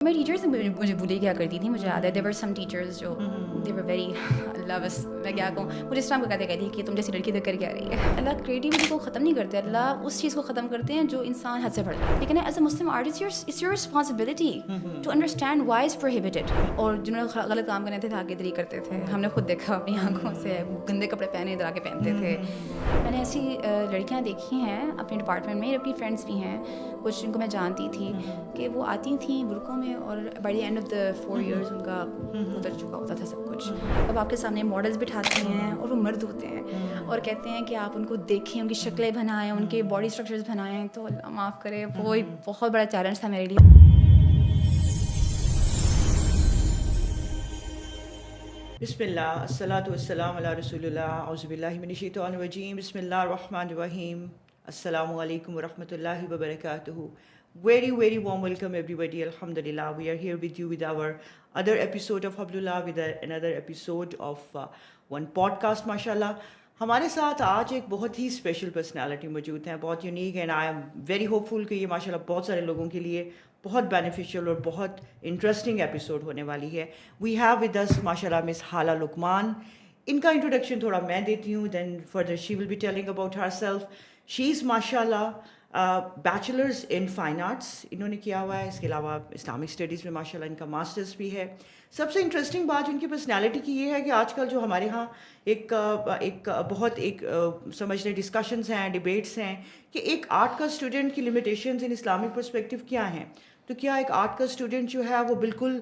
میری ٹیچرز مجھے بلی کیا کرتی تھی، مجھے یاد ہے دیور سم ٹیچرز جو دے ور ویری اللہ بس میں کیا کہوں، مجھے اس طرح کو کہتے کہتی کہ تم جیسی لڑکی دیکھ کر کیا رہی ہے. اللہ کریٹیوٹی کو ختم نہیں کرتے، اللہ اس چیز کو ختم کرتے ہیں جو انسان حد سے بڑھتا ہے. لیکن as a Muslim artist it's your responsibility to understand why is prohibited. اور جنہوں نے غلط کام کرنے تھے آگے دری کرتے تھے، ہم نے خود دیکھا اپنی آنکھوں سے، گندے کپڑے پہنے ادھر آگے پہنتے تھے. میں نے ایسی لڑکیاں دیکھی ہیں اپنے ڈپارٹمنٹ میں، اپنی فرینڈس بھی ہیں کچھ جن کو میں جانتی تھی کہ وہ آتی تھیں برقعوں میں اور by the end of the 4 years ان کا گزر چکا ہوتا تھا سب کچھ. اب آپ کے سامنے ماڈلز بٹھاتی ہیں اور وہ مرد ہوتے ہیں اور کہتے ہیں کہ آپ ان کو دیکھیں، ان کی شکلیں بنائیں، ان کے باڈی اسٹرکچرز بنائیں. تو اللہ معاف کرے، وہ ایک بہت بڑا چیلنج تھا میرے لیے. بسم اللہ، الصلاۃ والسلام علی رسول اللہ، اعوذ باللہ من الشیطان الرجیم، بسم اللہ الرحمن الرحیم. السلام علیکم ورحمۃ اللہ وبرکاتہ. Very warm welcome everybody. Alhamdulillah, we are here with you with our other episode of Hablullah, with another episode of one podcast. MashaAllah, ہمارے ساتھ آج ایک بہت ہی اسپیشل پرسنالٹی موجود ہیں، بہت unique, and I am very hopeful کہ یہ ماشاءاللہ بہت سارے لوگوں کے لیے بہت بینیفیشیل اور بہت انٹرسٹنگ ایپیسوڈ ہونے والی ہے. وی ہیو ود اس ماشاءاللہ مس حالہ لقمان. ان کا انٹروڈکشن تھوڑا میں دیتی ہوں، then further she will be telling about herself. She is ماشاءاللہ بیچلرز ان فائن آرٹس انہوں نے کیا ہوا ہے، اس کے علاوہ اسلامک اسٹڈیز میں ماشاءاللہ ان کا ماسٹرز بھی ہے. سب سے انٹرسٹنگ بات ان کی پرسنالٹی کی یہ ہے کہ آج کل جو ہمارے ہاں ایک بہت سمجھ لیں ڈسکشنز ہیں، ڈبیٹس ہیں کہ ایک آرٹ کا اسٹوڈنٹ کی لمیٹیشنز ان اسلامک پرسپیکٹیو کیا ہیں. تو کیا ایک آرٹ کا اسٹوڈنٹ جو ہے وہ بالکل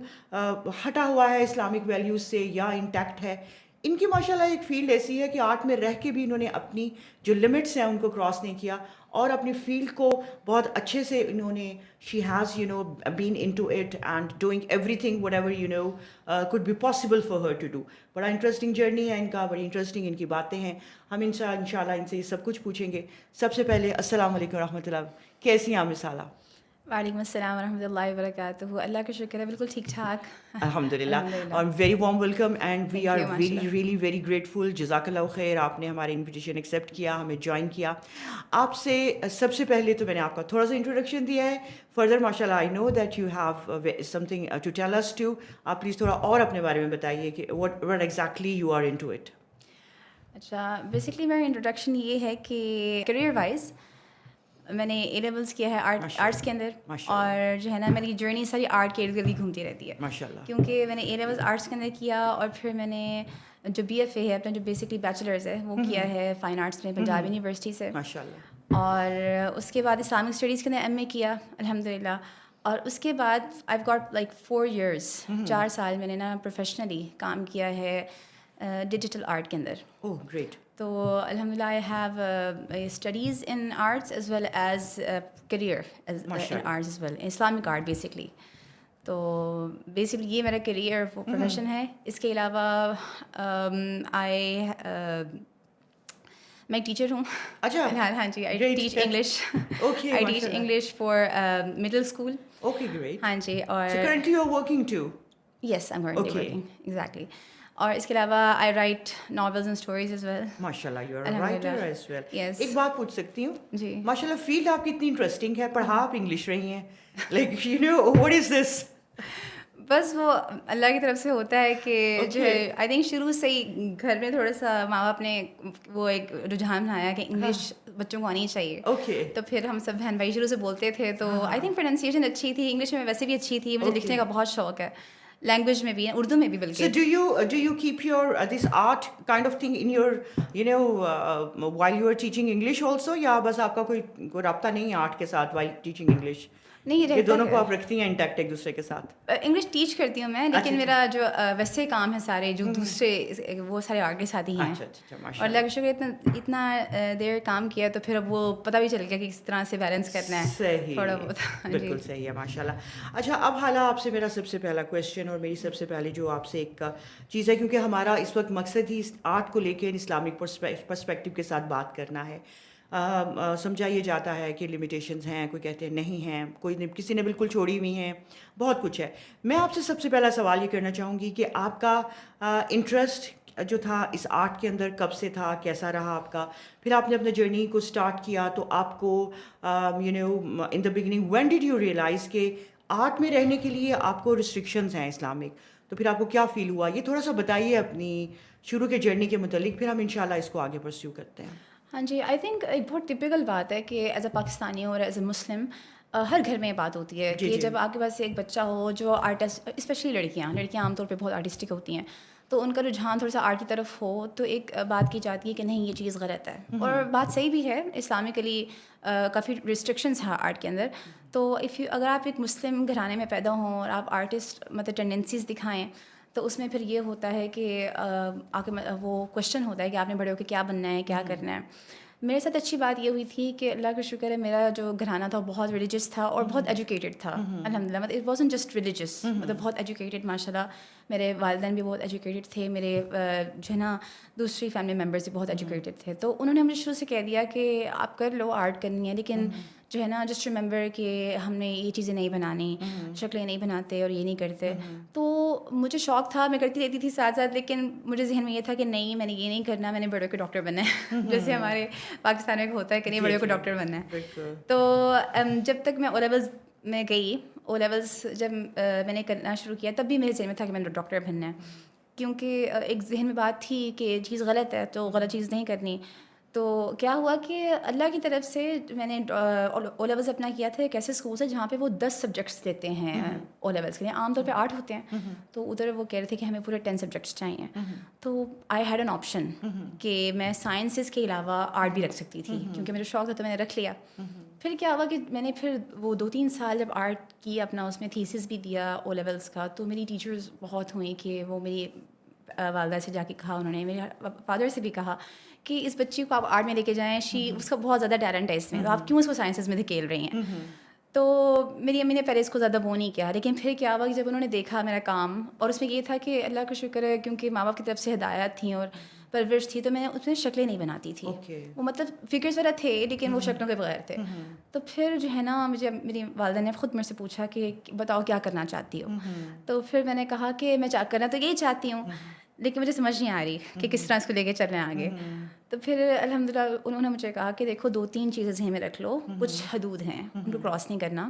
ہٹا ہوا ہے اسلامک ویلیوز سے یا انٹیکٹ ہے؟ ان کی ماشاءاللہ ایک فیلڈ ایسی ہے کہ آرٹ میں رہ کے بھی انہوں نے اپنی جو لمٹس ہیں ان کو کراس نہیں کیا، اور اپنی فیلڈ کو بہت اچھے سے انہوں نے she has been into it and doing everything whatever could be possible for her to do. بڑا انٹرسٹنگ جرنی ہے ان کا، بڑی انٹرسٹنگ ان کی باتیں ہیں. ہم ان شاء اللہ ان سے یہ سب کچھ پوچھیں گے. سب سے پہلے السلام علیکم و رحمۃ اللہ، کیسی ہیں مس حالہ؟ وعلیکم السلام ورحمۃ اللہ وبرکاتہ. اللہ کا شکر ہے، بالکل ٹھیک ٹھاک الحمدللہ. اور very warm welcome and we are really very grateful. جزاک اللہ خیر، آپ نے ہمارے انویٹیشن ایکسیپٹ کیا، ہمیں جوائن کیا. آپ سے سب سے پہلے تو میں نے آپ کا تھوڑا سا انٹروڈکشن دیا ہے. فردر ماشاء اللہ I know that you have something to tell us too. آپ پلیز تھوڑا اور اپنے بارے میں بتائیے کہ what exactly you are into it. اچھا، بیسکلی میرا انٹروڈکشن یہ ہے کہ کریئر وائز میں نے اے لیولس کیا ہے آرٹس کے اندر، اور جو ہے نا میری جرنی ساری آرٹ کے ارد گرد ہی گھومتی رہتی ہے ماشاءاللہ. کیونکہ میں نے اے لیولس آرٹس کے اندر کیا، اور پھر میں نے جو بی ایف اے ہے اپنا جو بیسکلی بیچلرز ہے وہ کیا ہے فائن آرٹس میں پنجاب یونیورسٹی سے. ماشاءاللہ. اور اس کے بعد اسلامک اسٹڈیز کے اندر ایم اے کیا الحمدللہ. اور اس کے بعد آئی گاٹ لائک 4 years 4 سال میں نے نا پروفیشنلی کام کیا ہے ڈیجیٹل آرٹ کے اندر. اوہ گریٹ. تو الحمدللہ I have studies in arts as well as career in arts as well Islamic art basically. تو بیسکلی یہ میرا کریئر پروفیشن ہے. اس کے علاوہ میں ایک ٹیچر ہوں. اچھا. ہاں جی، I teach English. I teach English for middle school. Okay great. ہاں جی. اور currently you are working too? Yes I am currently working exactly. اور اس کے علاوہ I write novels and stories as well. ماشاءاللہ you are a writer as well. Yes. ایک بات پوچھ سکتی ہوں؟ جی. ماشاءاللہ فیلڈ آپ کی اتنی انٹرسٹنگ ہے، پڑھا آپ انگلش رہی ہیں، like you know what is this? بس وہ اللہ کی طرف سے ہوتا ہے کہ جو ہے آئی تھنک شروع سے ہی گھر میں تھوڑا سا ماں باپ نے وہ ایک رجحان بنایا کہ انگلش بچوں کو آنی چاہیے. اوکے. تو پھر ہم سب بہن بھائی شروع سے بولتے تھے. تو آئی تھنک پروننسیشن اچھی تھی انگلش میں، ویسے بھی اچھی تھی. مجھے لکھنے کا بہت شوق ہے، لینگویج میں بھی ہے، اردو میں بھی بلکہ. So do you keep your this art kind of thing in your while you are teaching English also, یا بس آپ کا کوئی رابطہ نہیں ہے آرٹ کے ساتھ while teaching English؟ نہیں رہتا ہے، دونوں کو آپ رکھتی ہیں انٹیکٹ ایک دوسرے کے ساتھ؟ انگلش ٹیچ کرتی ہوں میں، لیکن میرا جو ویسے کام ہے سارے جو دوسرے وہ سارے آرٹ کے ساتھ ہی ہیں. اور اللہ کا شکر اتنا دیر کام کیا تو پھر اب وہ پتہ بھی چل گیا کہ کس طرح سے بیلنس کرنا ہے. صحیح، تھوڑا بہت. بالکل صحیح ہے ماشاءاللہ. اچھا، اب حالہ آپ سے میرا سب سے پہلا کویشچن اور میری سب سے پہلی جو آپ سے ایک چیز ہے، کیونکہ ہمارا اس وقت مقصد ہی آرٹ کو لے کے اسلامک پرسپیکٹیو کے ساتھ بات کرنا ہے. سمجھا یہ جاتا ہے کہ لمیٹیشنز ہیں، کوئی کہتے ہیں نہیں ہیں، کسی نے بالکل چھوڑی ہوئی ہیں، بہت کچھ ہے. میں آپ سے سب سے پہلا سوال یہ کرنا چاہوں گی کہ آپ کا انٹرسٹ جو تھا اس آرٹ کے اندر کب سے تھا، کیسا رہا آپ کا؟ پھر آپ نے اپنے جرنی کو اسٹارٹ کیا تو آپ کو in the beginning when did you realise کہ آرٹ میں رہنے کے لیے آپ کو ریسٹرکشنز ہیں اسلامک، تو پھر آپ کو کیا فیل ہوا؟ یہ تھوڑا سا بتائیے اپنی شروع کے جرنی کے متعلق، پھر ہم انشاءاللہ اس کو آگے پرسیو کرتے ہیں. ہاں جی، آئی تھنک ایک بہت ٹپیکل بات ہے کہ ایز اے پاکستانی اور ایز اے مسلم ہر گھر میں یہ بات ہوتی ہے کہ جب آپ کے پاس ایک بچہ ہو جو آرٹسٹ، اسپیشلی لڑکیاں عام طور پہ بہت آرٹسٹک ہوتی ہیں، تو ان کا رجحان تھوڑا سا آرٹ کی طرف ہو تو ایک بات کی جاتی ہے کہ نہیں یہ چیز غلط ہے، اور بات صحیح بھی ہے. اسلامکلی کافی ریسٹرکشنس ہیں آرٹ کے اندر. تو اگر آپ ایک مسلم گھرانے میں پیدا ہوں اور آپ آرٹسٹ مطلب ٹینڈنسیز دکھائیں تو اس میں پھر یہ ہوتا ہے کہ وہ کوشچن ہوتا ہے کہ آپ نے بڑے ہو کے کیا بننا ہے، کیا کرنا ہے. میرے ساتھ اچھی بات یہ ہوئی تھی کہ اللہ کا شکر ہے میرا جو گھرانہ تھا وہ بہت ریلیجس تھا اور بہت ایجوکیٹڈ تھا الحمد للہ. مطلب اٹ وازنٹ جسٹ ریلیجس، مطلب بہت ایجوکیٹڈ ماشاء اللہ. میرے والدین بھی بہت ایجوکیٹڈ تھے، میرے جو ہے نا دوسری فیملی ممبرس بھی بہت ایجوکیٹڈ تھے. تو انہوں نے مجھے شروع سے کہہ دیا کہ آپ کر لو، آرٹ کرنی ہے، لیکن جو ہے نا جسٹ ریممبر کہ ہم نے یہ چیزیں نہیں بنانی، شکلیں نہیں بناتے اور یہ نہیں کرتے. تو مجھے شوق تھا، میں کرتی رہتی تھی ساتھ ساتھ، لیکن مجھے ذہن میں یہ تھا کہ نہیں میں نے یہ نہیں کرنا، میں نے بڑوں کے ڈاکٹر بننا ہے جیسے ہمارے پاکستان میں ہوتا ہے کہ نہیں بڑوں کو ڈاکٹر بننا ہے. تو جب تک میں او لیولز میں گئی، او لیولز جب میں نے کرنا شروع کیا تب بھی میرے ذہن میں تھا کہ میں نے ڈاکٹر بننا ہے، کیونکہ ایک ذہن میں بات تھی کہ یہ چیز غلط ہے تو غلط چیز نہیں کرنی. تو کیا ہوا کہ اللہ کی طرف سے میں نے او لیولز اپنا کیا تھا ایک ایسے اسکول سے جہاں پہ وہ 10 سبجیکٹس لیتے ہیں او لیولس کے لیے. عام طور پہ 8 ہوتے ہیں، تو ادھر وہ کہہ رہے تھے کہ ہمیں پورے 10 سبجیکٹس چاہیے. تو آئی ہیڈ این آپشن کہ میں سائنسز کے علاوہ آرٹ بھی رکھ سکتی تھی، کیونکہ میرا شوق تھا تو میں نے رکھ لیا. پھر کیا ہوا کہ میں نے پھر وہ 2-3 سال جب آرٹ کی اپنا اس میں تھیسس بھی دیا او لیولس کا، تو میری ٹیچرز بہت ہوئیں کہ وہ میری والدہ سے جا کے کہا، انہوں نے میرے فادر سے بھی کہا کہ اس بچی کو آپ آرٹ میں لے کے جائیں، اس کا بہت زیادہ ٹیلنٹ ہے اس میں، تو آپ کیوں اس کو سائنسز میں دھکیل رہی ہیں. تو میری امی نے پہلے اس کو زیادہ وہ نہیں کیا، لیکن پھر کیا ہوا کہ جب انہوں نے دیکھا میرا کام، اور اس میں یہ تھا کہ اللہ کا شکر ہے کیونکہ ماں باپ کی طرف سے ہدایات تھیں اور پرورش تھی، تو میں اس میں شکلیں نہیں بناتی تھی. وہ مطلب فگرس وغیرہ تھے لیکن وہ شکلوں کے بغیر تھے. تو پھر جو ہے نا مجھے میری والدہ نے خود میرے سے پوچھا کہ بتاؤ کیا کرنا چاہتی ہو. تو پھر میں نے کہا کہ میں کرنا تو یہی چاہتی ہوں، لیکن مجھے سمجھ نہیں آ رہی کہ کس طرح اس کو لے کے چلیں آگے. تو پھر الحمد للہ انہوں نے مجھے کہا کہ دیکھو 2-3 چیزیں ذہن میں رکھ لو، کچھ حدود ہیں ان کو کراس نہیں کرنا،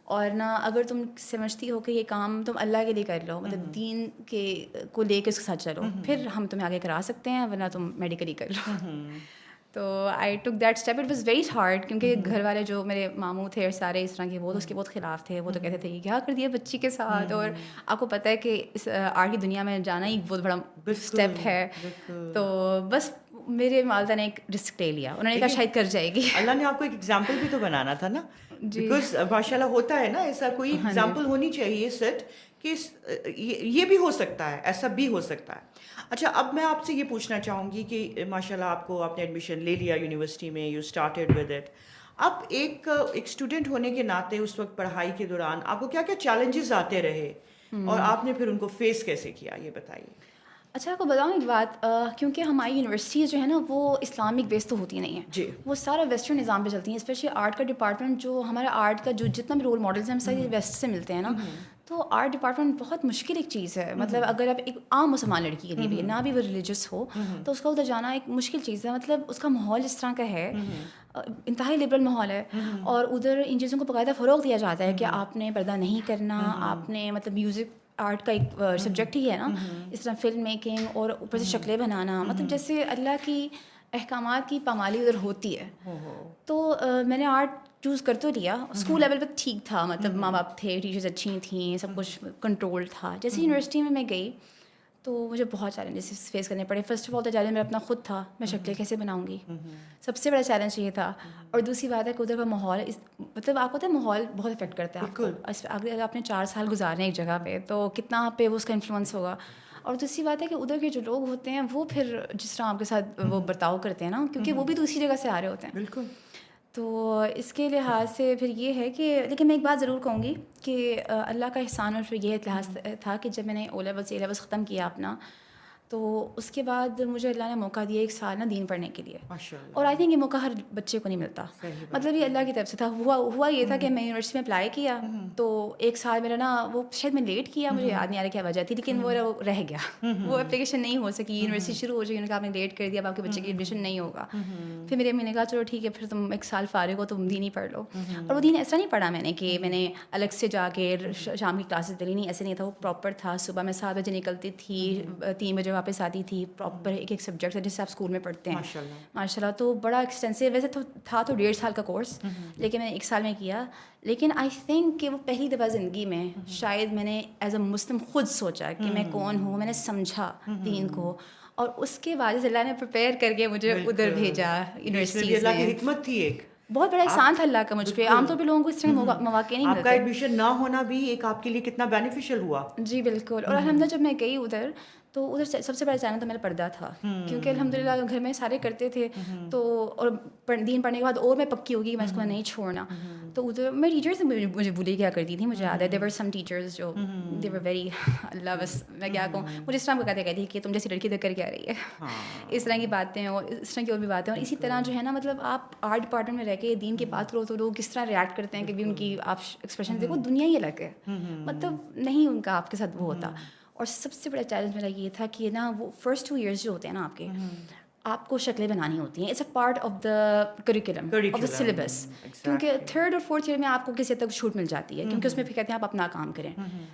اور نہ اگر تم سمجھتی ہو کہ یہ کام تم اللہ کے لیے کر لو، مطلب دین کے کو لے کے اس کے ساتھ چلو، پھر ہم تمہیں آگے کرا سکتے ہیں، ورنہ تم میڈیکلی کر لو. تو I took that step. It was very hard, کیونکہ گھر والے جو میرے ماموں تھے سارے اس طرح کے، وہ اس کے بہت خلاف تھے. وہ تو کہتے تھے کہ کیا کر دیا بچی کے ساتھ، اور آپ کو پتہ ہے کہ اس آرٹ کی دنیا میں جانا ہی بہت بڑا اسٹیپ ہے. تو بس میرے والدہ نے ایک رسک لے لیا، انہوں نے کہا شاید کر جائے گی. اللہ نے آپ کو ایک ایگزامپل بھی تو بنانا تھا نا، بیکاز ماشاء اللہ ہوتا ہے نا ایسا، کوئی ایگزامپل ہونی چاہیے سیٹ کہ یہ بھی ہو سکتا ہے، ایسا بھی ہو سکتا ہے. اچھا، اب میں آپ سے یہ پوچھنا چاہوں گی کہ ماشاء اللہ آپ نے ایڈمیشن لے لیا یونیورسٹی میں، یو اسٹارٹیڈ ود اٹ. اب ایک اسٹوڈنٹ ہونے کے ناطے اس وقت پڑھائی کے دوران آپ کو کیا کیا چیلنجز آتے رہے اور آپ نے پھر ان کو فیس کیسے کیا، یہ بتائیے. اچھا آپ کو بتاؤں ایک بات، کیونکہ ہماری یونیورسٹیز جو ہے نا وہ اسلامک بیس تو ہوتی نہیں ہیں جی، وہ سارا ویسٹرن نظام پہ چلتی ہیں. اسپیشلی آرٹ کا ڈپارٹمنٹ، جو ہمارا آرٹ کا جو جتنا بھی رول ماڈلس ہیں ہم سارے ویسٹ سے ملتے ہیں نا. تو آرٹ ڈپارٹمنٹ بہت مشکل ایک چیز ہے. مطلب اگر آپ ایک عام مسلمان لڑکی کے لیے بھی نہ بھی وہ ریلیجس ہو تو اس کا ادھر جانا ایک مشکل چیز ہے. مطلب اس کا ماحول اس طرح کا ہے، انتہائی لبرل ماحول ہے، اور ادھر ان چیزوں کو باقاعدہ فروغ دیا جاتا ہے کہ آپ نے پردہ نہیں کرنا، آپ نے مطلب میوزک آرٹ کا ایک سبجیکٹ ہی ہے نا، اس طرح فلم میکنگ اور اوپر سے شکلیں بنانا، مطلب جیسے اللہ کی احکامات کی پامالی ادھر ہوتی ہے. تو میں نے آرٹ چوز کر تو لیا. اسکول لیول پہ ٹھیک تھا، مطلب ماں باپ تھے، ٹیچرز اچھی تھیں، سب کچھ کنٹرول تھا. جیسے یونیورسٹی میں گئی تو مجھے بہت چیلنجز فیس کرنے پڑے. فرسٹ آف آل تو چیلنج میرا اپنا خود تھا، میں شکلیں کیسے بناؤں گی، سب سے بڑا چیلنج یہ تھا. اور دوسری بات ہے کہ ادھر کا ماحول، مطلب آپ کو پتہ ہے ماحول بہت افیکٹ کرتا ہے آپ کو. اگر آپ نے 4 سال گزارے ایک جگہ پہ تو کتنا آپ پہ اس کا انفلوئنس ہوگا. اور دوسری بات ہے کہ ادھر کے جو لوگ ہوتے ہیں وہ پھر جس طرح آپ کے ساتھ وہ برتاؤ کرتے ہیں نا، کیونکہ وہ بھی تو اسی جگہ سے آ رہے ہوتے ہیں. بالکل. تو اس کے لحاظ سے پھر یہ ہے کہ، لیکن میں ایک بات ضرور کہوں گی کہ اللہ کا احسان اور پھر یہ لحاظ تھا کہ جب میں نے او لیولس اے لیولس ختم کیا اپنا، تو اس کے بعد مجھے اللہ نے موقع دیا 1 سال نا دین پڑھنے کے لیے. ماشاء اللہ. اور آئی تھنک یہ موقع ہر بچے کو نہیں ملتا. مطلب یہ اللہ کی طرف سے تھا. ہوا یہ تھا کہ میں یونیورسٹی میں اپلائی کیا تو 1 سال میرا نا وہ شاید میں لیٹ کیا, مجھے یاد نہیں آ رہا کیا وجہ تھی, لیکن وہ رہ گیا. وہ اپلیکیشن نہیں ہو سکی, یونیورسٹی شروع ہو جائے, انہوں نے کہا آپ نے لیٹ کر دیا, اب آپ کے بچے کی ایڈمیشن نہیں ہوگا. پھر میری امی نے کہا چلو ٹھیک ہے پھر تم 1 سال فارغ ہو تم دین ہی پڑھ لو. اور وہ دین ایسا نہیں پڑھا میں نے کہ میں نے الگ سے جا کے شام کی کلاسز دلی, نہیں ایسے نہیں تھا. وہ پراپر تھا. صبح میں 7 بجے نکلتی تھی, 3 بجے واپس آتی تھی. پراپر ایک سبجیکٹ ہے جسے آپ اسکول میں پڑھتے ہیں ماشاء اللہ. تو بڑا ایکسٹینسو ویسے تو تھا تو 1.5 سال کا کورس, لیکن میں نے 1 سال میں کیا. لیکن آئی تھنک کہ وہ پہلی دفعہ زندگی میں شاید میں نے ایز اے مسلم خود سوچا کہ میں کون ہوں, میں نے سمجھا دین کو. اور اس کے بعد اللہ نے پریپیئر کر کے مجھے ادھر بھیجا یونیورسٹیز میں. اللہ کی حکمت تھی, ایک بہت بڑا احسان تھا اللہ کا مجھ پہ. عام طور پہ لوگوں کو اس طرح مواقع نہیں ملتے. آپ کا ایڈمیشن نہ ہونا بھی ایک آپ کے لیے کتنا بینیفیشل ہوا. جی بالکل. اور الحمدللہ جب میں گئی ادھر تو ادھر سب سے بڑا چیلنج تو میرا پردہ تھا, کیونکہ الحمدللہ گھر میں سارے کرتے تھے. تو اور دین پڑھنے کے بعد اور میں پکی ہوگی کہ میں اس کو نہیں چھوڑنا. تو ادھر میں ٹیچرس مجھے بولی کیا کرتی تھی, مجھے یاد ہے. دیور سم ٹیچرز جو دے ور ویری اللہ بس میں کیا کہوں, مجھے اس طرح کو کہتے کہ تم جیسی لڑکی کر کیا رہی ہے, اس طرح کی باتیں اور اس طرح کی اور بھی باتیں. اور اسی طرح جو ہے نا مطلب آپ آرٹ ڈپارٹمنٹ میں رہ کے دین کی بات کرو تو لوگ کس طرح ریئیکٹ کرتے ہیں کہ بھی ان کی آپ ایکسپریشن دیکھو, دنیا ہی الگ ہے. مطلب نہیں ان کا آپ کے ساتھ وہ ہوتا. اور سب سے بڑا چیلنج میرا یہ تھا کہ نا وہ فرسٹ 2 ایئرس جو ہوتے ہیں نا آپ کے, آپ کو شکلیں بنانی ہوتی ہیں. It's a part of the curriculum of the syllabus. کیونکہ 3rd اور 4th ایئر میں آپ کو کسی حد تک چھوٹ مل جاتی ہے, کیونکہ اس میں پھر کہتے ہیں آپ اپنا کام کریں.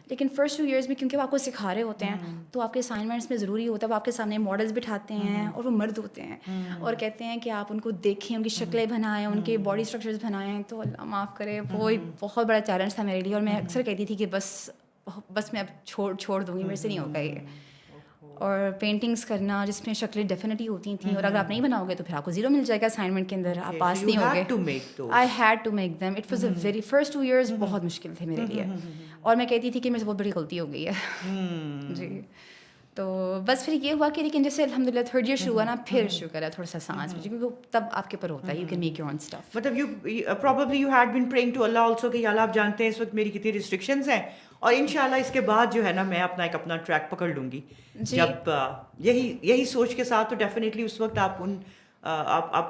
لیکن فرسٹ 2 ایئرس میں کیونکہ وہ آپ کو سکھا رہے ہوتے ہیں تو آپ کے اسائنمنٹس میں ضروری ہوتا ہے وہ آپ کے سامنے ماڈلس بٹھاتے ہیں, اور وہ مرد ہوتے ہیں اور کہتے ہیں کہ آپ ان کو دیکھیں, ان کی شکلیں بنائیں, ان کے باڈی اسٹرکچرز بنائیں. تو اللہ معاف کرے وہ ایک بہت بڑا چیلنج تھا میرے لیے. اور میں اکثر کہتی تھی کہ بس میں اب چھوڑ دوں گی, میرے سے نہیں ہوگا یہ. اور پینٹنگس کرنا جس میں شکلیں ڈیفینیٹلی ہوتی تھیں, اور اگر آپ نہیں بناؤ گے تو پھر آپ کو 0 مل جائے گا اسائنمنٹ کے اندر, آپ پاس نہیں ہوگے. I had to make them. It was a very first 2 years بہت مشکل تھے میرے لیے, اور میں کہتی تھی کہ میرے سے بہت بڑی غلطی ہو گئی ہے. جی تو بس پھر یہ ہوا کہ لیکن جیسے الحمد للہ 3rd ایئر شروع ہوا نا, پھر شروع کرا تھوڑا سا سانس میں, کیونکہ تب آپ کے پر ہوتا ہے you can make your own stuff. مطلب you had been praying to Allah also کہ یا اللہ آپ جانتے ہیں اس وقت میری کتنی ریسٹرکشنز ہیں, اور انشاءاللہ اس کے بعد جو ہے نا میں اپنا ٹریک پکڑ لوں گی. جب یہی سوچ کے ساتھ تو ڈیفینیٹلی اس وقت آپ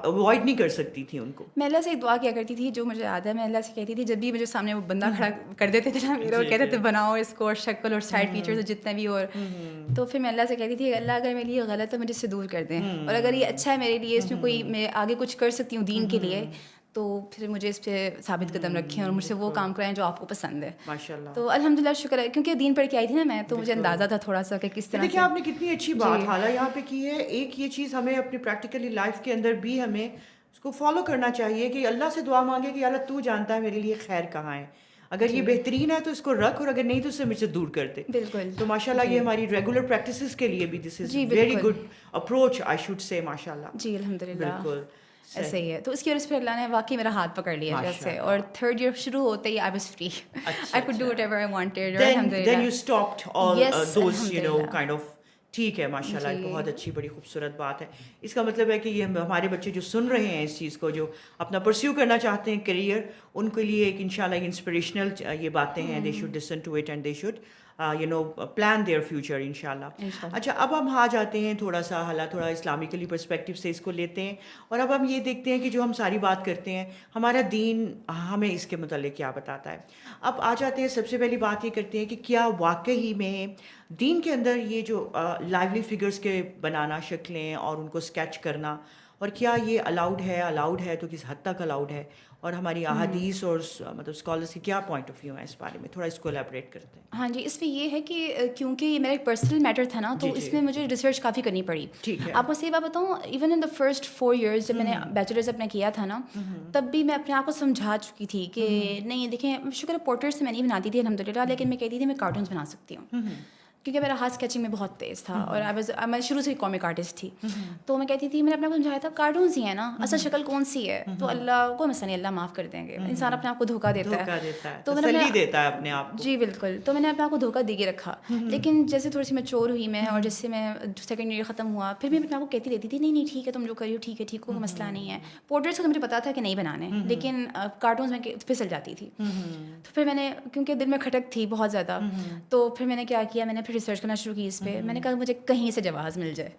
اوائڈ نہیں کر سکتی تھی ان کو. میں اللہ سے ایک دعا کیا کرتی تھی جو مجھے یاد ہے, میں اللہ سے کہتی تھی جب بھی مجھے سامنے وہ بندہ کھڑا کر دیتے تھے نا میرے, وہ کہتے تھے بناؤ اس کو, اور شکل اور سائڈ فیچرز جتنے بھی, اور تو پھر میں اللہ سے کہتی تھی اللہ اگر میرے لیے غلط ہے مجھے اس سے دور کر دیں, اور اگر یہ اچھا ہے میرے لیے, اس میں کوئی میں آگے کچھ کر سکتی ہوں دین کے لیے, تو پھر مجھے اس پہ ثابت قدم رکھیں اور مجھ سے وہ کام کرائیں جو آپ کو پسند ہے. ماشاءاللہ. تو الحمدللہ شکر ہے, کیونکہ دین پڑھ کے آئی تھی نا میں, تو مجھے اندازہ تھا تھوڑا سا کہ کس طرح. دیکھیے آپ نے کتنی اچھی بات حالا یہاں پہ کی ہے. ایک یہ چیز ہمیں اپنی پریکٹیکلی لائف کے اندر بھی ہمیں اس کو فالو کرنا چاہیے کہ اللہ سے دعا مانگے کہ اللہ تو جانتا ہے میرے لیے خیر کہاں ہے, اگر یہ بہترین ہے تو اس کو رکھ, اور اگر نہیں تو اس سے مجھ سے دور کر دے. بالکل. تو ماشاءاللہ یہ ہماری ریگولر پریکٹسز کے لیے بھی this is very good approach I should say. ماشاءاللہ. جی الحمدللہ. بالکل ایسے ہی ہے. تو اس کی وجہ سے پھر اللہ نے واقعی میرا ہاتھ پکڑ لیا جیسے, اور 3rd ایئر شروع ہوتے ہی I was free, I could do whatever I wanted. Then you stopped all those kind of. ٹھیک ہے ماشاء اللہ, بہت اچھی بڑی خوبصورت بات ہے. اس کا مطلب ہے کہ یہ ہمارے بچے جو سن رہے ہیں اس چیز کو, جو اپنا پرسیو کرنا چاہتے ہیں کیریئر, ان کے لیے ایک انشاءاللہ انسپریشنل یہ باتیں ہیں. They should listen to it and they should plan their future انشاءاللہ. اچھا اب ہم آ جاتے ہیں تھوڑا اسلامکلی پرسپیکٹیو سے اس کو لیتے ہیں, اور اب ہم یہ دیکھتے ہیں کہ جو ہم ساری بات کرتے ہیں ہمارا دین ہمیں اس کے متعلق کیا بتاتا ہے. اب آ جاتے ہیں سب سے پہلی بات یہ کرتے ہیں کہ کیا واقعی میں دین کے اندر یہ جو لائیولی فگرس کے بنانا شکلیں اور ان کو اسکیچ کرنا, اور کیا یہ الاؤڈ ہے تو کس حد تک الاؤڈ ہے, اور ہماری احادیث اور مطلب اسکالرس کی کیا پوائنٹ آف ویو ہے اس بارے میں, تھوڑا اس کو الیبریٹ کرتے ہیں. ہاں جی, اس میں یہ ہے کہ کیونکہ یہ میرا ایک پرسنل میٹر تھا نا, تو اس میں مجھے ریسرچ کافی کرنی پڑی. آپ کو صحیح بات بتاؤں, even in the first 4 years جب میں نے بیچلرز اپنا کیا تھا نا, تب بھی میں اپنے آپ کو سمجھا چکی تھی کہ نہیں دیکھیں, شکر ہے پورٹریٹس میں نہیں بناتی تھی الحمدللہ, لیکن میں کہتی تھی میں کارٹونس بنا سکتی ہوں, کیونکہ میرا ہاتھ اسکیچنگ میں بہت تیز تھا, اور میں شروع سے کامک آرٹسٹ تھی. تو میں کہتی تھی, میں نے اپنے آپ کو سمجھایا تھا کارٹونس ہی ہیں نا, اصل شکل کون سی ہے, تو اللہ کو مسئلہ نہیں, اللہ معاف کر دیں گے. انسان اپنے آپ کو دھوکہ دیتا ہے, تو تسلی دیتا ہے اپنے آپ کو. جی بالکل. تو میں نے اپنے آپ کو دھوکہ دے کے رکھا. لیکن جیسے تھوڑی سی میچور ہوئی میں, اور جس سے میں 2nd ایئر ختم ہوا, پھر بھی میں اپنے آپ کو کہتی رہتی تھی نہیں ٹھیک ہے تم جو کری ہو ٹھیک ہے, کوئی مسئلہ نہیں ہے. پورٹریٹس کا مجھے پتا تھا کہ نہیں بنانے, لیکن کارٹونس میں پھسل جاتی تھی. تو پھر میں نے, کیونکہ دل میں کھٹک تھی بہت زیادہ, تو پھر میں نے کیا کیا, میں نے پھر پھر ریسرچ کرنا شروع کی اس پہ. میں نے کہا مجھے کہیں سے جواز مل جائے,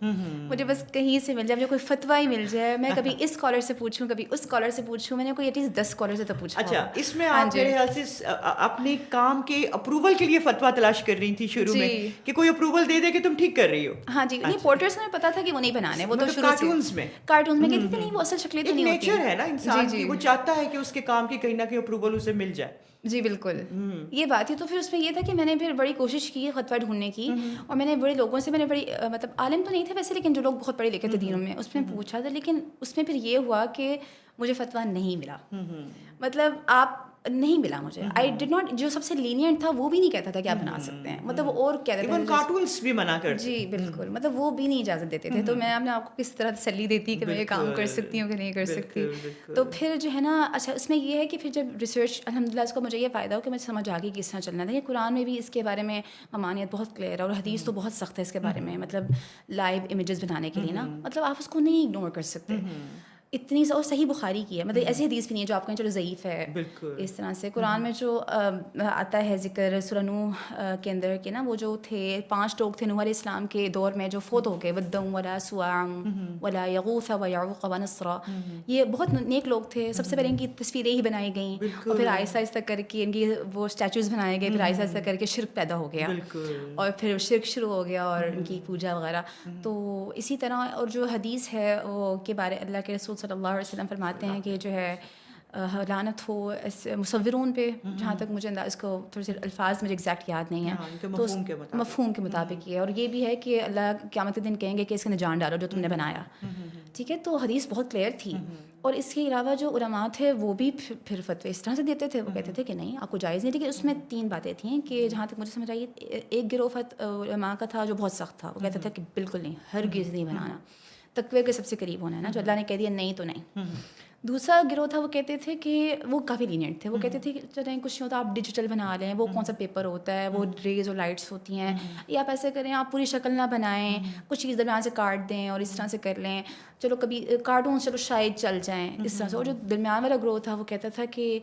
مجھے بس کہیں سے مل جائے, مجھے کوئی فتویٰ ہی مل جائے, میں کبھی اس اسکالر سے پوچھوں کبھی اس اسکالر سے پوچھوں. میں نے کوئی ایٹ لیسٹ 10 اسکالر سے تو پوچھا. اچھا, اس میں آپ میرے خیال سے اپنے کام کے اپروول کے لیے فتویٰ تلاش کر رہی تھی شروع میں کہ کوئی اپروول دے دے کہ تم ٹھیک کر رہی ہو. ہاں جی, نہیں پورٹریٹس میں پتا تھا کہ وہ نہیں بنانے, وہ تو کارٹونز میں کہتے تھے نہیں وہ اصل شکلیں تو نہیں ہوتی. نیچر ہے نا انسان کی, وہ چاہتا ہے کہ اس کے کام کی کہیں نہ کہیں اپروول اسے مل جائے. جی بالکل, یہ بات تھی. تو پھر اس میں یہ تھا کہ میں نے پھر بڑی کوشش کی فتویٰ ڈھونڈنے کی, اور میں نے بڑے لوگوں سے, میں نے بڑی مطلب عالم تو نہیں تھے ویسے, لیکن جو لوگ بہت پڑھے لکھے تھے دینوں میں, اس میں پوچھا تھا. لیکن اس میں پھر یہ ہوا کہ مجھے فتویٰ نہیں ملا. مطلب آپ نہیں ملا مجھے. آئی ڈڈ ناٹ, جو سب سے لینینٹ تھا وہ بھی نہیں کہتا تھا کہ آپ بنا سکتے ہیں, مطلب وہ اور کہتے تھے کارٹونس بھی منع کرتے. جی بالکل, مطلب وہ بھی نہیں اجازت دیتے تھے. تو میں اپنے آپ کو کس طرح تسلی دیتی کہ میں یہ کام کر سکتی ہوں کہ نہیں کر سکتی. تو پھر جو ہے نا, اچھا اس میں یہ ہے کہ پھر جب ریسرچ الحمد للہ اس کو مجھے یہ فائدہ ہو کہ مجھے سمجھ آ گئی کس طرح چلنا تھا. کہ قرآن میں بھی اس کے بارے میں ممانعت بہت کلیئر ہے, اور حدیث تو بہت سخت ہے اس کے بارے میں, مطلب لائیو امیجز بنانے کے لیے نا, مطلب آپ اس کو نہیں اگنور کر سکتے. اتنی اور صحیح بخاری کی ہے, مطلب ایسی حدیث بھی نہیں ہے جو آپ کہیں چلو ضعیف ہے. اس طرح سے قرآن میں جو آتا ہے ذکر سورہ نوح کے اندر کہ نا, وہ جو تھے 5 لوگ تھے نوح علیہ السلام کے دور میں جو فوت ہو گئے, ودّ ولا سواع ولا یغوث ویعوق ونسرا. یہ بہت نیک لوگ تھے. سب سے پہلے ان کی تصویریں ہی بنائی گئیں, اور پھر آہستہ آہستہ کر کے ان کی وہ اسٹیچوز بنائے گئے, پھر آہستہ آہستہ کر کے شرک پیدا ہو گیا, اور پھر شرک شروع ہو گیا اور ان کی پوجا وغیرہ. تو اسی طرح, اور جو حدیث ہے وہ کے بارے اللہ کے رسول صلی اللہ علیہ وسلم فرماتے ہیں کہ جو ہے لعنت ہو مصورون پہ, جہاں تک مجھے اس کو تھوڑے سے الفاظ مجھے ایگزیکٹ یاد نہیں ہیں, تو مفہوم کے مطابق یہ ہے. اور یہ بھی ہے کہ اللہ قیامت کے دن کہیں گے کہ اس کے اندر جان ڈالو جو تم نے بنایا. ٹھیک ہے, تو حدیث بہت کلیئر تھی. اور اس کے علاوہ جو علماء تھے وہ بھی پھر فتوے اس طرح سے دیتے تھے, وہ کہتے تھے کہ نہیں آپ کو جائز نہیں. لیکن اس میں 3 باتیں تھیں کہ جہاں تک مجھے سمجھ آئی, ایک گروہ علماء کا تھا جو بہت سخت تھا, وہ کہتا تھا کہ بالکل نہیں, ہرگز نہیں بنانا, تقوی کے سب سے قریب ہونا ہے نا, جو اللہ نے کہہ دیا نہیں تو نہیں. دوسرا گروہ تھا, وہ کہتے تھے کہ وہ کافی لینینٹ تھے, وہ کہتے تھے کہ چلیں کچھ نہیں ہوتا, آپ ڈیجیٹل بنا لیں, وہ کون سا پیپر ہوتا ہے, وہ ریز اور لائٹس ہوتی ہیں, یا آپ ایسے کریں آپ پوری شکل نہ بنائیں, کچھ چیز درمیان سے کاٹ دیں اور اس طرح سے کر لیں, چلو کبھی کارٹون چلو شاید چل جائیں اس طرح سے. اور جو درمیان والا گروہ تھا وہ کہتا تھا کہ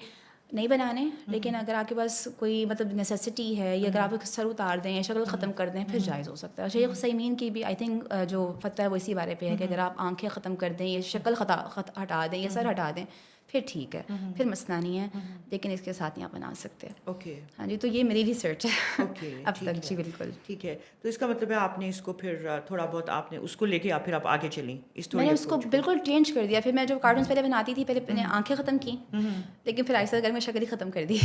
نہیں بنانے, لیکن اگر آپ کے پاس کوئی مطلب نیسیسٹی ہے, یا اگر آپ سر اتار دیں یا شکل ختم کر دیں پھر جائز ہو سکتا ہے. شیخ عثیمین کی بھی آئی تھنک جو فتویٰ ہے وہ اسی بارے پہ ہے کہ اگر آپ آنکھیں ختم کر دیں یا شکل ہٹا دیں یا سر ہٹا دیں پھر ٹھیک ہے, پھر مسئلہ نہیں ہے, لیکن اس کے ساتھ نہیں آپ بنا سکتے. اوکے, ہاں جی, تو یہ میری ریسرچ ہے اب تک. جی بالکل ٹھیک ہے. تو اس کا مطلب ہے آپ نے اس کو پھر تھوڑا بہت آپ نے اس کو لے کے پھر آپ آگے چلیں. میں نے اس کو بالکل چینج کر دیا. پھر میں جو کارٹونس پہلے بناتی تھی, پہلے میں نے آنکھیں ختم کی, لیکن پھر آہستہ کر میں شکل ہی ختم کر دی.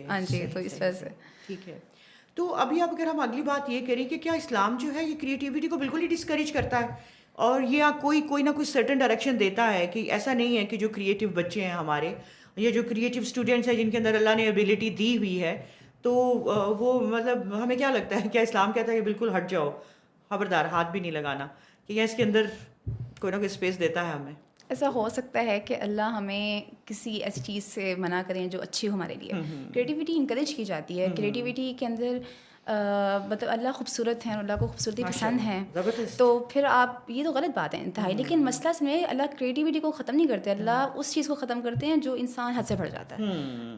ہاں جی, تو اس وجہ سے ٹھیک ہے. تو ابھی اب اگر ہم اگلی بات یہ کریں کہ کیا اسلام جو ہے یہ کریٹیوٹی کو بالکل ہی ڈسکریج کرتا ہے, اور یہ کوئی نہ کوئی سرٹن ڈائریکشن دیتا ہے کہ ایسا نہیں ہے کہ جو کریٹیو بچے ہیں ہمارے, یا جو کریٹیو اسٹوڈنٹس ہیں جن کے اندر اللہ نے ایبیلٹی دی ہوئی ہے, تو وہ مطلب ہمیں کیا لگتا ہے, کیا اسلام کہتا ہے کہ بالکل ہٹ جاؤ, خبردار ہاتھ بھی نہیں لگانا, کہ اس کے اندر کوئی نہ کوئی اسپیس دیتا ہے ہمیں؟ ایسا ہو سکتا ہے کہ اللہ ہمیں کسی ایسی چیز سے منع کریں جو اچھی ہو ہمارے لیے. کریٹیوٹی انکریج کی جاتی ہے. کریٹیوٹی کے اندر مطلب اللہ خوبصورت ہیں اور اللہ کو خوبصورتی پسند ہے, تو پھر آپ یہ تو غلط بات ہے انتہائی. لیکن مسئلہ اس میں اللہ کریٹیوٹی کو ختم نہیں کرتے, اللہ اس چیز کو ختم کرتے ہیں جو انسان حد سے بڑھ جاتا ہے.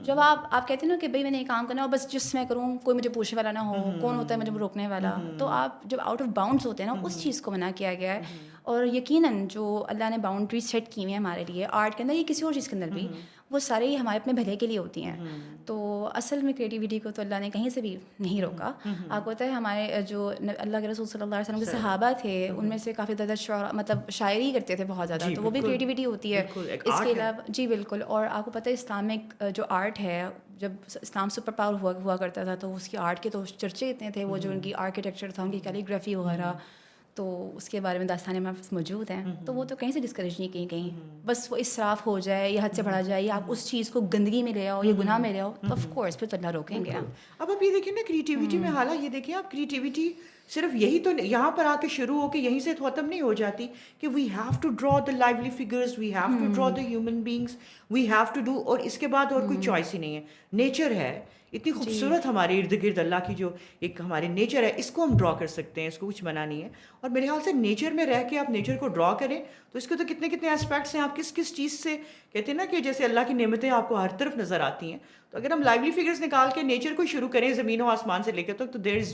جب آپ کہتے ہیں نا کہ بھائی میں نے یہ کام کرنا ہو, بس جس میں کروں کوئی مجھے پوچھنے والا نہ ہو, کون ہوتا ہے مجھے روکنے والا, تو آپ جب آؤٹ آف باؤنڈس ہوتے ہیں نا, اس چیز کو منع کیا گیا ہے. اور یقیناً جو اللہ نے باؤنڈری سیٹ کی ہوئی ہیں ہمارے لیے آرٹ کے اندر یا کسی اور چیز کے اندر بھی, وہ سارے ہی ہمارے اپنے بھلے کے لیے ہوتی ہیں. تو اصل میں کریٹیوٹی کو تو اللہ نے کہیں سے بھی نہیں روکا. آپ کو پتہ ہے ہمارے جو اللہ کے رسول صلی اللہ علیہ وسلم کے صحابہ تھے, ان میں سے کافی زیادہ مطلب شاعری کرتے تھے بہت زیادہ, تو وہ بھی کریٹیوٹی ہوتی ہے اس کے علاوہ. جی بالکل. اور آپ کو پتہ ہے اسلامک جو آرٹ ہے, جب اسلام سپر پاور ہوا کرتا تھا تو اس کی آرٹ کے تو چرچے اتنے تھے, وہ جو ان کی آرکیٹیکچر تھا, ان کی کیلیگرافی وغیرہ, تو اس کے بارے میں داستانیں ہمارے پاس موجود ہیں. تو وہ تو کہیں سے ڈسکریج نہیں کہیں, بس وہ اسراف ہو جائے یا حد سے بڑھا جائے, یا آپ اس چیز کو گندگی میں لے آؤ یا گناہ میں لے آؤ, تو آف کورس پھر تو اللہ روکیں گے. اب آپ یہ دیکھیں نا کریٹیوٹی میں حالات, یہ دیکھیں آپ کریٹیوٹی صرف یہی تو یہاں پر آ کے شروع ہو کے یہیں سے ختم نہیں ہو جاتی کہ we have to draw the lively figures, we have to draw the human beings, we have to do, اور اس کے بعد اور کوئی چوائس ہی نہیں ہے. نیچر ہے اتنی خوبصورت ہمارے ارد گرد, اللہ کی جو ایک ہماری نیچر ہے, اس کو ہم ڈرا کر سکتے ہیں, اس کو کچھ منع نہیں ہے. اور میرے خیال سے نیچر میں رہ کے آپ نیچر کو ڈرا کریں تو اس کے تو کتنے اسپیکٹس ہیں. آپ کس چیز سے کہتے ہیں نا کہ جیسے اللہ کی نعمتیں آپ کو ہر طرف نظر آتی ہیں, تو اگر ہم لائیولی فگرز نکال کے نیچر کو شروع کریں زمین و آسمان سے لے کے, تو دیر از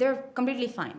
they're completely fine.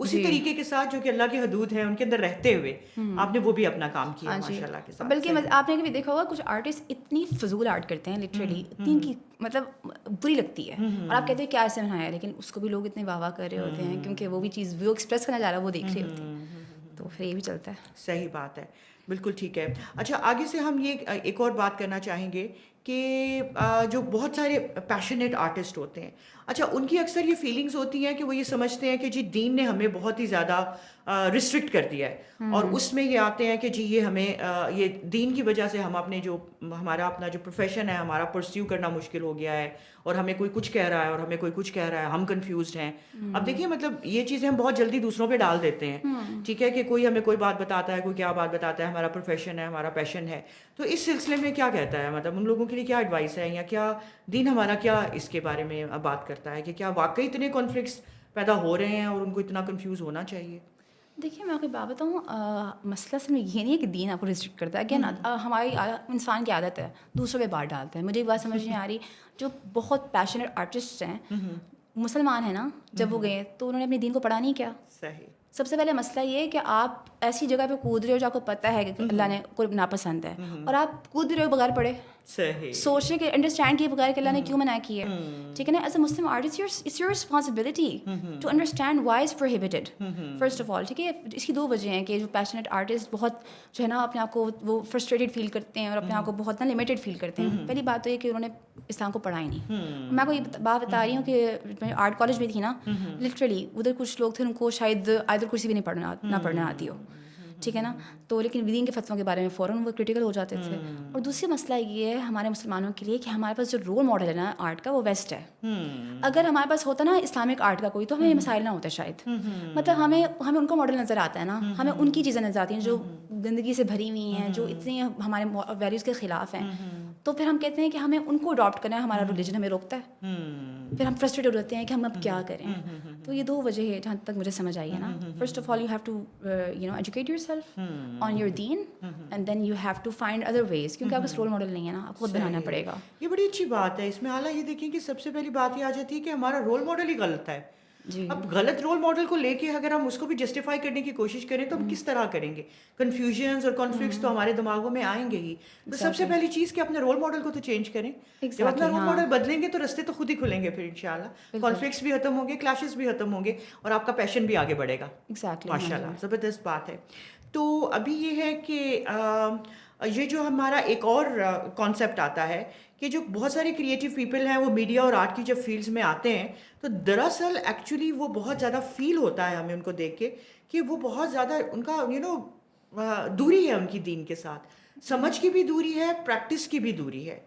اسی طریقے کے ساتھ جو کہ اللہ کی حدود ہیں ان کے اندر رہتے ہوئے آپ نے وہ بھی اپنا کام کیا ماشاء اللہ کے ساتھ. بلکہ آپ نے کبھی دیکھا ہوگا کچھ آرٹسٹ اتنی فضول آرٹ کرتے ہیں لٹرلی, اتنی کی مطلب بری لگتی ہے, اور آپ کہتے ہیں کیا ایسے بنایا, لیکن اس کو بھی لوگ اتنے واہ واہ کر رہے ہوتے ہیں کیونکہ وہ بھی چیز وہ ایکسپریس کرنا چاہ رہا ہے وہ دیکھ رہے ہوتے ہیں, تو پھر یہ بھی چلتا ہے. صحیح بات ہے, بالکل ٹھیک ہے. اچھا آگے سے ہم یہ ایک اور بات کرنا چاہیں گے کہ جو بہت سارے پیشنیٹ آرٹسٹ ہوتے ہیں, اچھا ان کی اکثر یہ فیلنگز ہوتی ہیں کہ وہ یہ سمجھتے ہیں کہ جی دین نے ہمیں بہت ہی زیادہ ریسٹرکٹ کر دیا ہے, اور اس میں یہ آتے ہیں کہ جی یہ ہمیں یہ دین کی وجہ سے ہم اپنے جو ہمارا اپنا جو پروفیشن ہے ہمارا پرسیو کرنا مشکل ہو گیا ہے, اور ہمیں کوئی کچھ کہہ رہا ہے اور ہمیں کوئی کچھ کہہ رہا ہے, ہم کنفیوزڈ ہیں. اب دیکھیے مطلب یہ چیزیں ہم بہت جلدی دوسروں پہ ڈال دیتے ہیں, ٹھیک ہے, کہ کوئی ہمیں کوئی بات بتاتا ہے, کوئی کیا بات بتاتا ہے, ہمارا پروفیشن ہے, ہمارا پیشن ہے, تو اس سلسلے میں کیا کہتا ہے, مطلب ان لوگوں کے لیے کیا ایڈوائس ہے, یا کیا دین ہمارا کیا اس کے بارے میں بات کرتا ہے کہ کیا واقعی اتنے کانفلکٹس پیدا ہو رہے ہیں اور ان کو اتنا کنفیوز ہونا چاہیے؟ دیکھیے میں آپ کو بات بتاؤں, مسئلہ صرف یہ نہیں ہے کہ دین آپ کو ریسٹرکٹ کرتا ہے, اگین ہماری انسان کی عادت ہے دوسروں پہ بات ڈالتے ہیں. مجھے ایک بات سمجھ نہیں آ رہی, جو بہت پیشنیٹ آرٹسٹ ہیں مسلمان ہیں نا, جب وہ گئے تو انہوں نے اپنے دین کو پڑھا نہیں کیا. صحیح. سب سے پہلے مسئلہ یہ ہے کہ آپ ایسی جگہ پہ کود رہے ہو جو آپ کو پتہ ہے کہ اللہ نے کوئی ناپسند ہے, اور آپ کود رہے ہو بغیر پڑھے, صحیح, سوچ رہے کہ انڈرسٹینڈ کیے بغیر کہ اللہ نے کیوں منع کی ہے, ٹھیک ہے نا. As a Muslim artist it's your responsibility to understand why is prohibited first of all, ٹھیک ہے. اس کی دو وجہ ہیں کہ جو پیشنیٹ آرٹسٹ بہت جو ہے نا اپنے آپ کو وہ فرسٹریٹڈ فیل کرتے ہیں اور اپنے آپ کو بہت نا لمیٹڈ فیل کرتے ہیں. پہلی بات تو یہ کہ انہوں نے اسلام کو پڑھا ہی نہیں. میں کو یہ بات بتا رہی ہوں کہ میں آرٹ کالج میں تھی نا, لٹرلی ادھر کچھ لوگ تھے ان کو شاید آیت الکرسی بھی نہیں پڑھنا آتی ہو, ٹھیک ہے نا, تو لیکن دین کے فتووں کے بارے میں فوراً وہ کرٹیکل ہو جاتے تھے. اور دوسری مسئلہ یہ ہے ہمارے مسلمانوں کے لیے کہ ہمارے پاس جو رول ماڈل ہے نا آرٹ کا وہ ویسٹ ہے. اگر ہمارے پاس ہوتا نا اسلامک آرٹ کا کوئی تو ہمیں یہ مسائل نہ ہوتے شاید. مطلب ہمیں ان کا ماڈل نظر آتا ہے نا, ہمیں ان کی چیزیں نظر آتی ہیں جو گندگی سے بھری ہوئی ہیں, جو اتنی ہمارے ویلیوز کے خلاف ہیں, تو پھر ہم کہتے ہیں کہ ہمیں ان کو اڈاپٹ کرنا ہے, ہمارا ریلیجن ہمیں روکتا ہے, پھر ہم فرسٹریٹ ہوتے ہیں کہ ہم اب کیا کریں. تو یہ دو وجہ ہے جہاں تک مجھے سمجھ آئی ہے نا. First of all you have to educate yourself on your دین, and then you have to find other ways, کیونکہ آپ کا رول ماڈل نہیں ہے نا, آپ کو خود بنانا پڑے گا. یہ بڑی اچھی بات ہے. اس میں اعلیٰ یہ دیکھیں کہ سب سے پہلی بات یہ آ جاتی ہے کہ ہمارا رول ماڈل ہی غلط ہے. اب غلط رول ماڈل کو لے کے اگر ہم اس کو بھی جسٹیفائی کرنے کی کوشش کریں تو ہم کس طرح کریں گے؟ کنفیوژنز اور کانفلکٹس تو ہمارے دماغوں میں آئیں گے ہی. تو سب سے پہلی چیز کہ اپنے رول ماڈل کو تو چینج کریں. جب اپنا رول ماڈل بدلیں گے تو رستے تو خود ہی کھلیں گے, پھر انشاءاللہ کانفلکٹس بھی ختم ہوں گے, کلیشز بھی ختم ہوں گے, اور آپ کا پیشن بھی آگے بڑھے گا. ماشاء اللہ, زبردست بات ہے. تو ابھی یہ ہے کہ یہ جو ہمارا ایک اور کانسیپٹ آتا ہے کہ جو بہت سارے کریٹیو پیپل ہیں وہ میڈیا اور آرٹ کی جب فیلڈز میں آتے ہیں تو دراصل ایکچولی وہ بہت زیادہ فیل ہوتا ہے ہمیں ان کو دیکھ کے کہ وہ بہت زیادہ ان کا دوری ہے ان کی دین کے ساتھ, سمجھ کی بھی دوری ہے, پریکٹس کی بھی دوری ہے.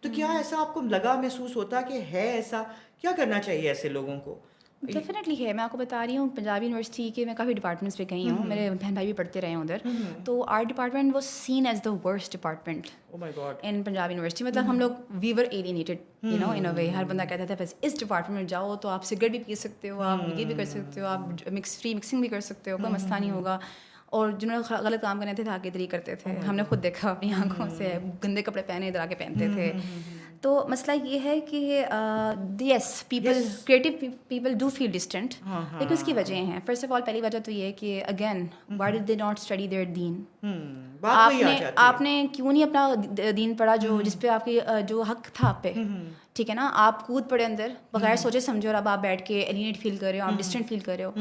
تو کیا ایسا آپ کو لگا, محسوس ہوتا کہ ہے ایسا؟ کیا کرنا چاہیے ایسے لوگوں کو؟ ڈیفینیٹلی ہے. میں آپ کو بتا رہی ہوں پنجابی یونیورسٹی کے میں کافی ڈپارٹمنٹس پہ گئی ہوں, میرے بہن بھائی بھی پڑھتے رہے ہیں ادھر. تو art department was seen as the worst department in Punjab university. مطلب ہم لوگ وی ور ایلینیٹڈ ان اے وے. ہر بندہ کہتا تھا بس اس ڈپارٹمنٹ میں جاؤ تو آپ سگریٹ بھی پی سکتے ہو, آپ یہ بھی کر سکتے ہو, آپ فری مکسنگ بھی کر سکتے ہو, کوئی مسئلہ نہیں ہوگا. اور جنہوں نے غلط کام کرنے تھے آگے ادھر ہی کرتے تھے. ہم نے خود دیکھا اپنی آنکھوں سے, گندے کپڑے پہنے ادھر آگے پہنتے تھے. تو مسئلہ یہ ہے کہ yes people creative people do feel distant, لیکن اس کی وجہ ہیں. فرسٹ آف آل پہلی وجہ تو یہ ہے کہ again why did they not study there then. آپ نے کیوں نہیں اپنا دین پڑھا جو جس پہ آپ کی جو حق تھا آپ پہ, ٹھیک ہے نا. آپ کود پڑے اندر بغیر سوچے سمجھے, اور اب آپ بیٹھ کے ایلینیٹ فیل کر رہے ہو, آپ ڈسٹنٹ فیل کر رہے ہو.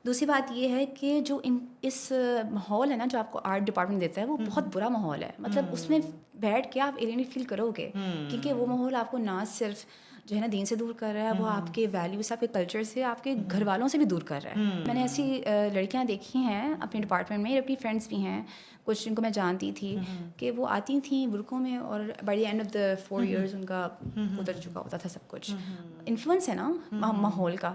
دوسری بات یہ ہے کہ جو اس ماحول ہے نا جو آپ کو آرٹ ڈپارٹمنٹ دیتا ہے وہ بہت برا ماحول ہے. مطلب اس میں بیٹھ کے آپ ایلینیٹ فیل کرو گے, کیونکہ وہ ماحول آپ کو نہ صرف جو ہے نا دین سے دور کر رہا ہے, وہ آپ کے ویلیو سے, آپ کے کلچر سے, آپ کے گھر والوں سے بھی دور کر رہا ہے. میں نے ایسی لڑکیاں دیکھی ہیں اپنے ڈپارٹمنٹ میں, اپنی فرینڈس بھی ہیں کچھ جن کو میں جانتی تھی کہ وہ آتی تھیں برقعوں میں, اور by the end of the 4 years ان کا گزر چکا ہوتا تھا سب کچھ. انفلوئنس ہے نا ماحول کا.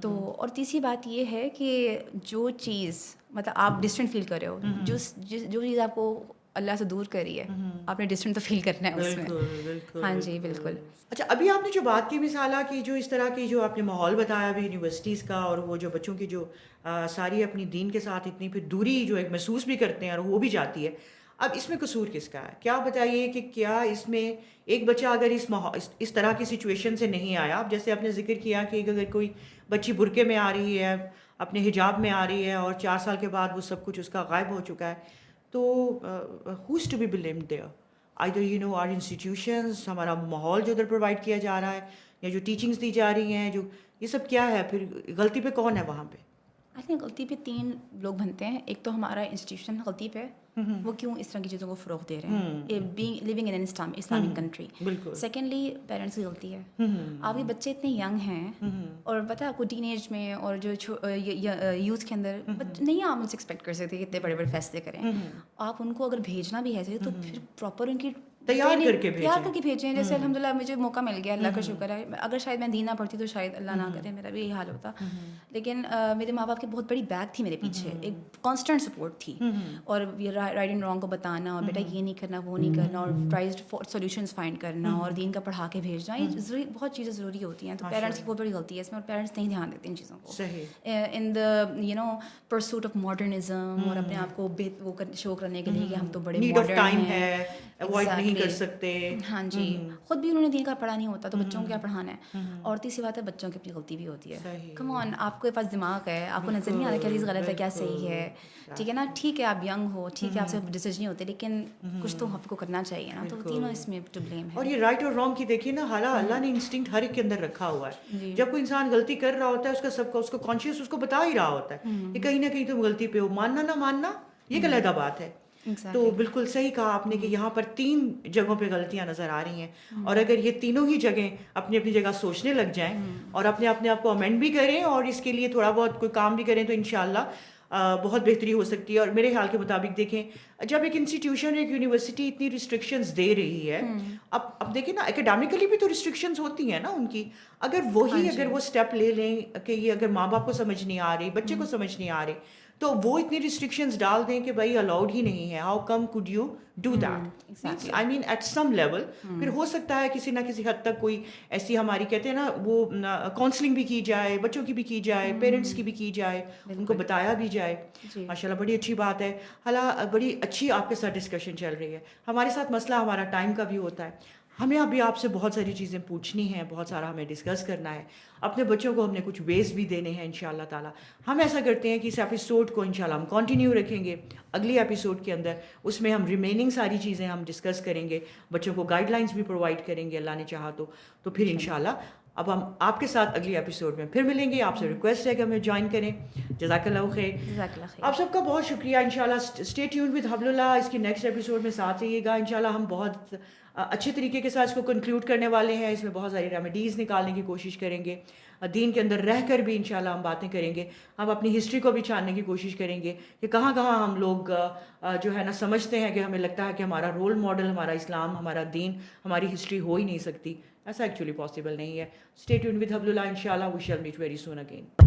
تو اور تیسری بات یہ ہے کہ جو چیز مطلب آپ ڈسٹنٹ فیل کر رہے ہو, جو چیز آپ کو اللہ سے دور کری ہے, آپ نے ڈسٹنٹ تو فیل کرنا ہے اس میں. ہاں جی بالکل. اچھا ابھی آپ نے جو بات کی مثالہ کی, جو اس طرح کی جو آپ نے ماحول بتایا ابھی یونیورسٹیز کا, اور وہ جو بچوں کی جو ساری اپنی دین کے ساتھ اتنی پھر دوری جو ایک محسوس بھی کرتے ہیں اور وہ بھی جاتی ہے, اب اس میں قصور کس کا ہے؟ کیا بتائیے کہ کیا اس میں ایک بچہ اگر اس طرح کی سچویشن سے نہیں آیا, اب جیسے آپ نے ذکر کیا کہ اگر کوئی بچی برقعے میں آ رہی ہے, اپنے حجاب میں آ رہی ہے اور 4 سال کے بعد وہ سب کچھ اس کا غائب ہو چکا ہے, تو who is to be blamed there? either our institutions, ہمارا ماحول جو ادھر پرووائڈ کیا جا رہا ہے, یا جو ٹیچنگس دی جا رہی ہیں, جو یہ سب کیا ہے, پھر غلطی پہ کون ہے وہاں پہ؟ آئی تھنک غلطی پہ 3 لوگ بنتے ہیں. ایک تو ہمارا انسٹیٹیوشن غلطی پہ, وہ کیوں اس طرح کی چیزوں کو فروغ دے رہے ہیں, living in Islamic country. Secondly parents کی غلطی ہے. آپ کے بچے اتنے ینگ ہیں, اور پتہ ہے آپ کو ٹین ایج میں اور جو یوتھ کے اندر نہیں آپ ان سے ایکسپیکٹ کر سکتے کہ اتنے بڑے بڑے فیصلے کریں. آپ ان کو اگر بھیجنا بھی ہے تو پھر پراپر ان کی تیار کر کے بھیجیں. جیسے الحمدللہ مجھے موقع مل گیا, اللہ کا شکر ہے. اگر شاید میں دین نہ پڑھتی تو شاید اللہ نہ کرے میرا بھی یہی حال ہوتا. لیکن میرے ماں باپ کی بہت بڑی بیک تھی میرے پیچھے, ایک کانسٹنٹ سپورٹ تھی, اور رائٹ اینڈ رانگ کو بتانا, اور بیٹا یہ نہیں کرنا وہ نہیں کرنا, اور پرائزڈ سولوشنز فائنڈ کرنا, اور دین کا پڑھا کے بھیجنا, یہ بہت چیزیں ضروری ہوتی ہیں. تو پیرنٹس کی بہت بڑی غلطی ہے اس میں, اور پیرنٹس نہیں دھیان دیتے ان چیزوں کو. In the pursuit of modernism, اور اپنے آپ کو وہ شو کرنے کے لیے کہ ہم تو بڑے ماڈرن ہیں, اوائڈ نہیں کر سکتے. ہاں جی, خود بھی انہوں نے دین کا پڑھا نہیں ہوتا تو بچوں کو کیا پڑھانا ہے. اور تیسری بات ہے, بچوں کی اپنی غلطی بھی ہوتی ہے. کم آن, آپ کے پاس دماغ ہے, آپ کو نظر نہیں آ رہا کیا چیز غلط ہے کیا صحیح ہے, ٹھیک ہے نا. ٹھیک ہے آپ ینگ ہو, ٹھیک ہے آپ سے ڈیسیجن نہیں ہوتے, لیکن کچھ تو آپ کو کرنا چاہیے نا. تو تینوں اس میں ٹو بلیم ہے. اور یہ رائٹ اور رانگ کی دیکھیے نا, اللہ نے انسٹنکٹ ہر ایک کے اندر رکھا ہوا ہے. جب کوئی انسان غلطی کر رہا ہوتا ہے, اس کو کانشیس اس کو بتا ہی رہا ہوتا ہے کہ کہیں نہ کہیں تم غلطی پہ ہو. ماننا نہ ماننا یہ ایک علیحدہ بات ہے. تو بالکل صحیح کہا آپ نے کہ یہاں پر 3 جگہوں پہ غلطیاں نظر آ رہی ہیں, اور اگر یہ تینوں ہی جگہیں اپنی اپنی جگہ سوچنے لگ جائیں اور اپنے آپ کو امینڈ بھی کریں, اور اس کے لیے تھوڑا بہت کوئی کام بھی کریں, تو انشاءاللہ بہت بہتری ہو سکتی ہے. اور میرے خیال کے مطابق دیکھیں, جب ایک انسٹیٹیوشن, ایک یونیورسٹی اتنی ریسٹرکشنز دے رہی ہے, اب دیکھیں نا اکیڈیمکلی بھی تو ریسٹرکشنز ہوتی ہیں نا ان کی. اگر وہ اسٹیپ لے لیں کہ یہ اگر ماں باپ کو سمجھ نہیں آ رہی, بچے کو سمجھ نہیں آ رہی, تو وہ اتنی ریسٹرکشنز ڈال دیں کہ بھائی الاؤڈ ہی نہیں ہے. How come could you do that? I mean at some level پھر ہو سکتا ہے کسی نہ کسی حد تک کوئی ایسی ہماری کہتے ہیں نا وہ کاؤنسلنگ بھی کی جائے, بچوں کی بھی کی جائے, پیرنٹس کی بھی کی جائے, ان کو بتایا بھی جائے. ماشاء اللہ بڑی اچھی بات ہے. حالانکہ بڑی اچھی آپ کے ساتھ ڈسکشن چل رہی ہے. ہمارے ساتھ مسئلہ ہمارا ٹائم کا بھی ہوتا ہے. ہمیں ابھی آپ سے بہت ساری چیزیں پوچھنی ہیں, بہت سارا ہمیں ڈسکس کرنا ہے. اپنے بچوں کو ہم نے کچھ ویز بھی دینے ہیں انشاءاللہ تعالیٰ. ہم ایسا کرتے ہیں کہ اس ایپیسوڈ کو انشاءاللہ ہم کنٹینیو رکھیں گے. اگلی ایپیسوڈ کے اندر اس میں ہم ریمیننگ ساری چیزیں ہم ڈسکس کریں گے, بچوں کو گائیڈ لائنس بھی پرووائڈ کریں گے اللہ نے چاہا تو پھر انشاءاللہ اب ہم آپ کے ساتھ اگلی ایپیسوڈ میں پھر ملیں گے. آپ سے ریکویسٹ ہے کہ ہمیں جوائن کریں. جزاک اللہ خیر. آپ سب کا بہت شکریہ. انشاءاللہ اسٹے ٹیونڈ ود حبل اللہ. اس کی نیکسٹ ایپیسوڈ میں ساتھ رہیے گا. انشاءاللہ ہم بہت اچھے طریقے کے ساتھ اس کو کنکلوڈ کرنے والے ہیں. اس میں بہت ساری ریمیڈیز نکالنے کی کوشش کریں گے. دین کے اندر رہ کر بھی انشاءاللہ ہم باتیں کریں گے. ہم اپنی ہسٹری کو بھی جاننے کی کوشش کریں گے کہ کہاں کہاں ہم لوگ جو ہے نا سمجھتے ہیں کہ ہمیں لگتا ہے کہ ہمارا رول ماڈل ہمارا اسلام, ہمارا دین, ہماری ہسٹری ہو ہی نہیں سکتی. ایسا ایکچولی پاسبل نہیں ہے. اسٹے ٹیونڈ ود حبل اللہ. انشاءاللہ we shall meet very soon again.